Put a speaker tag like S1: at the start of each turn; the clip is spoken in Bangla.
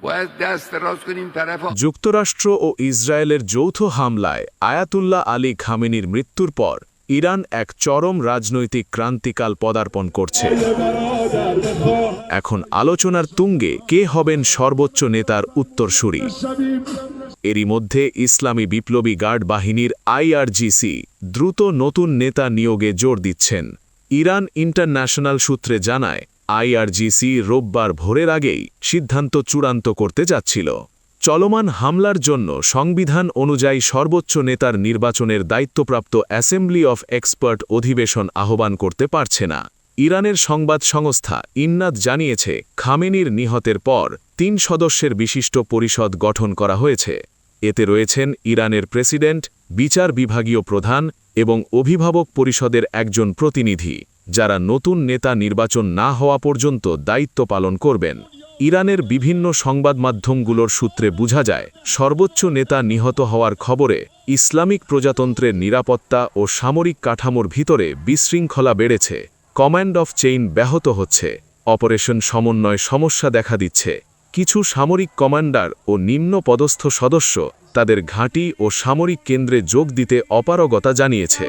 S1: باید دست دراز کنیم طرف
S2: যুক্তরাষ্ট্র ও ইসরায়েলের যৌথ হামলায় আয়াতুল্লাহ আলী খামেনির মৃত্যুর পর ইরান এক চরম রাজনৈতিক ক্রান্তিকাল পদার্পণ করছে। এখন আলোচনার তুঙ্গে কে হবেন সর্বোচ্চ নেতার উত্তরসূরি। এরই মধ্যে ইসলামী বিপ্লবী গার্ড বাহিনীর আইআরজিসি দ্রুত নতুন নেতা নিয়োগে জোর দিচ্ছেন। ইরান ইন্টারন্যাশনাল সূত্রে জানায়, আইআরজিসি রোববার ভোরের আগেই সিদ্ধান্ত চূড়ান্ত করতে যাচ্ছিল। চলমান হামলার জন্য সংবিধান অনুযায়ী সর্বোচ্চ নেতার নির্বাচনের দায়িত্বপ্রাপ্ত অ্যাসেম্বলি অফ এক্সপার্ট অধিবেশন আহ্বান করতে পারছে না। ইরানের সংবাদ সংস্থা ইন্নাদ জানিয়েছে, খামেনির নিহতের পর ৩ সদস্যের বিশিষ্ট পরিষদ গঠন করা হয়েছে। এতে রয়েছেন ইরানের প্রেসিডেন্ট, বিচার বিভাগীয় প্রধান এবং অভিভাবক পরিষদের একজন প্রতিনিধি, যারা নতুন নেতা নির্বাচন না হওয়া পর্যন্ত দায়িত্ব পালন করবেন। ইরানের বিভিন্ন সংবাদ মাধ্যমগুলোর সূত্রে বোঝা যায়, সর্বোচ্চ নেতা নিহত হওয়ার খবরে ইসলামিক প্রজাতন্ত্রের নিরাপত্তা ও সামরিক কাঠামোর ভিতরে বিশৃঙ্খলা বেড়েছে, কমান্ড অফ চেইন ব্যাহত হচ্ছে, অপারেশন সমন্বয় সমস্যা দেখা দিচ্ছে। কিছু সামরিক কমান্ডার ও নিম্ন পদস্থ সদস্য তাদের ঘাঁটি ও সামরিক কেন্দ্রে যোগ দিতে অপারগতা জানিয়েছে।